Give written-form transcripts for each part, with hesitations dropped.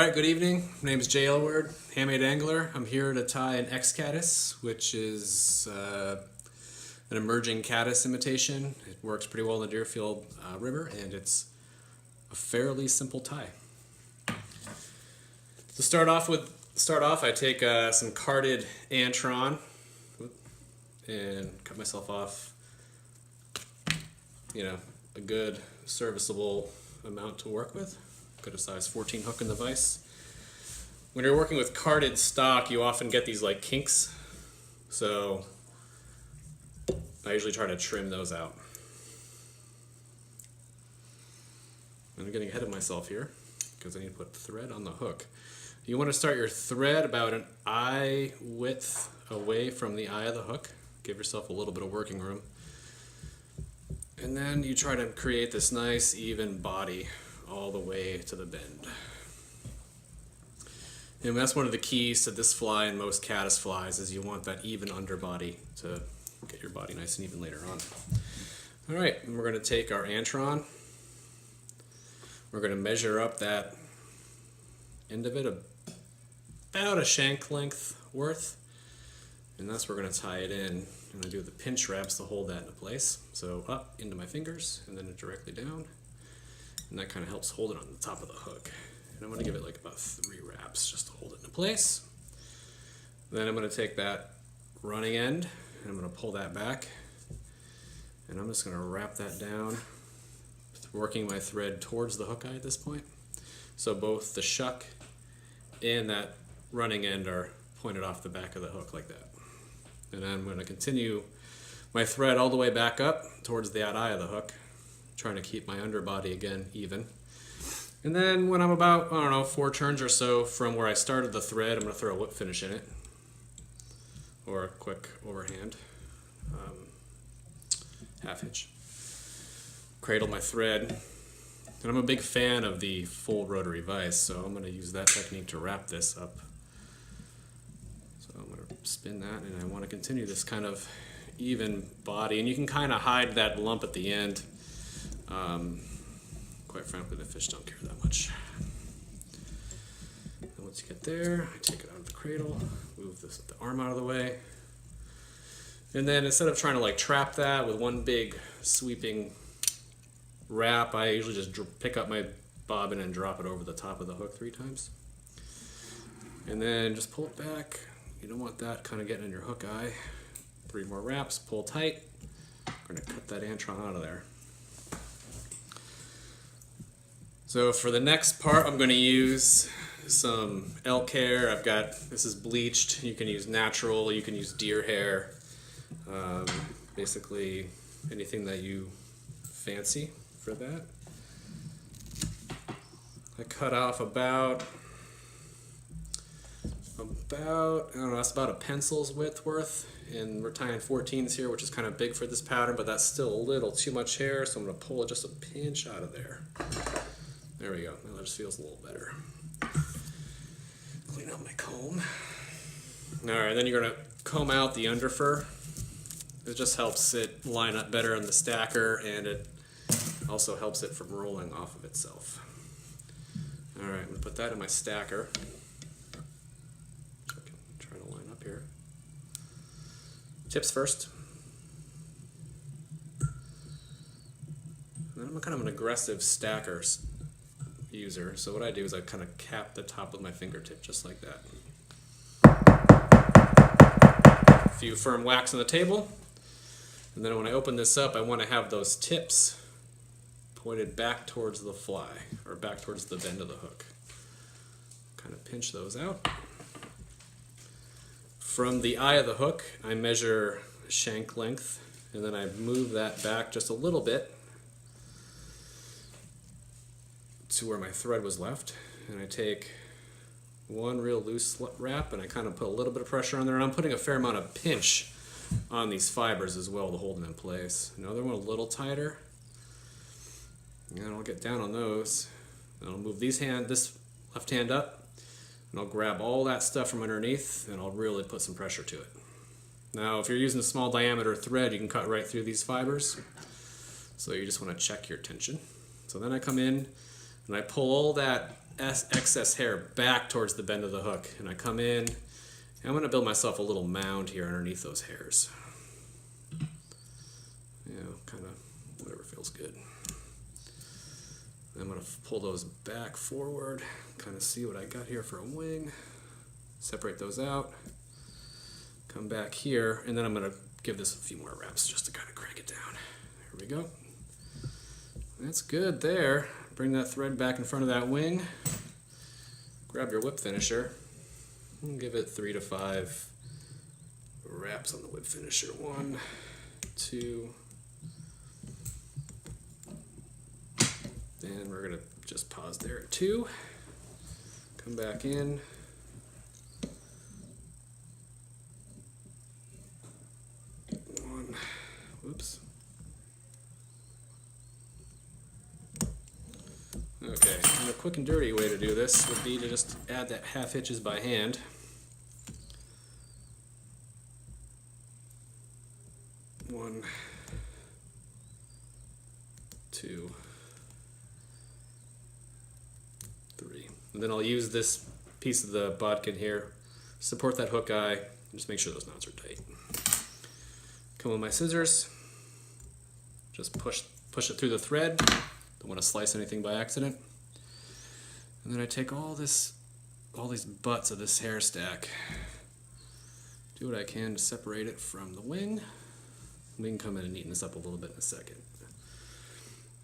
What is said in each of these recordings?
Alright, good evening. My name is Jay Elward, handmade angler. I'm here to tie an Caddis, which is an emerging Caddis imitation. It works pretty well in the Deerfield River, and it's a fairly simple tie. To start off, I take some carded antron and cut myself off, a good serviceable amount to work with. Got a size 14 hook in the vise. When you're working with carded stock, you often get these like kinks, so I usually try to trim those out. I'm getting ahead of myself here because I need to put thread on the hook. You want to start your thread about an eye width away from the eye of the hook. Give yourself a little bit of working room. And then you try to create this nice even body all the way to the bend. And that's one of the keys to this fly and most caddis flies, is you want that even underbody to get your body nice and even later on. All right, and we're going to take our antron. We're going to measure up that end of it about a shank length worth, and that's where we're going to tie it in. I'm going to do the pinch wraps to hold that into place. So up into my fingers and then directly down. And that kind of helps hold it on the top of the hook. And I'm going to give it like about 3 wraps just to hold it into place. Then I'm going to take that running end and I'm going to pull that back. And I'm just going to wrap that down, working my thread towards the hook eye at this point. So both the shuck and that running end are pointed off the back of the hook like that. And then I'm going to continue my thread all the way back up towards the eye of the hook, trying to keep my underbody again even. And then when I'm about, 4 turns or so from where I started the thread, I'm going to throw a whip finish in it, or a quick overhand half hitch. Cradle my thread, and I'm a big fan of the full rotary vise, so I'm going to use that technique to wrap this up. So I'm going to spin that, and I want to continue this kind of even body, and you can kind of hide that lump at the end. Quite frankly, the fish don't care that much. And once you get there, I take it out of the cradle, move the arm out of the way, and then instead of trying to like trap that with one big sweeping wrap, I usually just pick up my bobbin and drop it over the top of the hook 3 times. And then just pull it back. You don't want that kind of getting in your hook eye. 3 more wraps, pull tight. We're going to cut that antron out of there. So for the next part, I'm going to use some elk hair. This is bleached. You can use natural, you can use deer hair. Basically anything that you fancy for that. I cut off about that's about a pencil's width worth, and we're tying 14s here, which is kind of big for this pattern, but that's still a little too much hair, so I'm going to pull it just a pinch out of there. There we go. Now that just feels a little better. Clean out my comb. Alright, then you're going to comb out the underfur. It just helps it line up better on the stacker, and it also helps it from rolling off of itself. Alright, I'm going to put that in my stacker. I can try to line up here. Tips first. And then I'm kind of an aggressive stacker user, so what I do is I kind of cap the top with my fingertip just like that. A few firm whacks on the table, and then when I open this up, I want to have those tips pointed back towards the fly, or back towards the bend of the hook. Kind of pinch those out. From the eye of the hook, I measure shank length, and then I move that back just a little bit to where my thread was left, and I take one real loose wrap and I kind of put a little bit of pressure on there, and I'm putting a fair amount of pinch on these fibers as well to hold them in place. Another one a little tighter, and I'll get down on those, and I'll move this left hand up, and I'll grab all that stuff from underneath, and I'll really put some pressure to it. Now if you're using a small diameter thread, you can cut right through these fibers, so you just want to check your tension. So then I come in and I pull all that excess hair back towards the bend of the hook, and I come in, and I'm going to build myself a little mound here underneath those hairs. You know, kind of whatever feels good. I'm going to pull those back forward, kind of see what I got here for a wing, separate those out, come back here, and then I'm going to give this a few more reps just to kind of crank it down. Here we go. That's good there. Bring that thread back in front of that wing, grab your whip finisher, and give it 3 to 5 wraps on the whip finisher. 1, 2, and we're going to just pause there at 2. Come back in. Whoops. Okay, and a quick and dirty way to do this would be to just add that half hitches by hand. One, 2, 3. And then I'll use this piece of the bodkin here, support that hook eye, and just make sure those knots are tight. Come with my scissors, just push it through the thread. Don't want to slice anything by accident. And then I take all these butts of this hair stack, do what I can to separate it from the wing. We can come in and neaten this up a little bit in a second.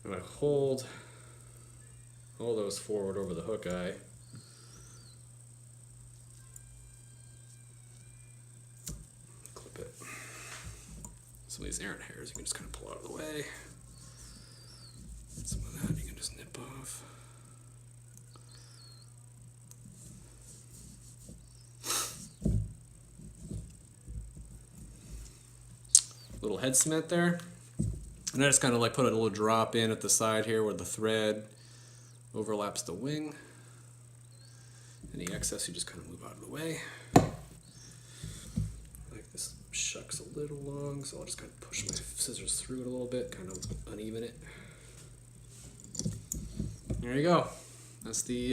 I'm going to hold all those forward over the hook eye. Clip it. Some of these errant hairs you can just kind of pull out of the way. Some of that you can just nip off. Little head cement there. And I just kind of like put a little drop in at the side here where the thread overlaps the wing. Any excess you just kind of move out of the way. Like this shuck's a little long, so I'll just kind of push my scissors through it a little bit, kind of uneven it. There you go. That's the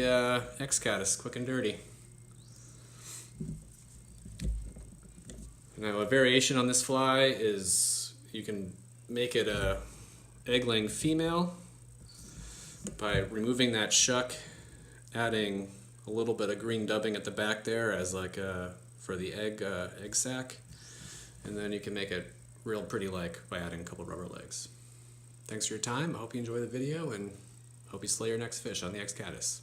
Caddis, quick and dirty. Now a variation on this fly is you can make it a egg-laying female by removing that shuck, adding a little bit of green dubbing at the back there as like for the egg sac, and then you can make it real pretty like by adding a couple rubber legs. Thanks for your time. I hope you enjoy the video and hope you slay your next fish on the Caddis.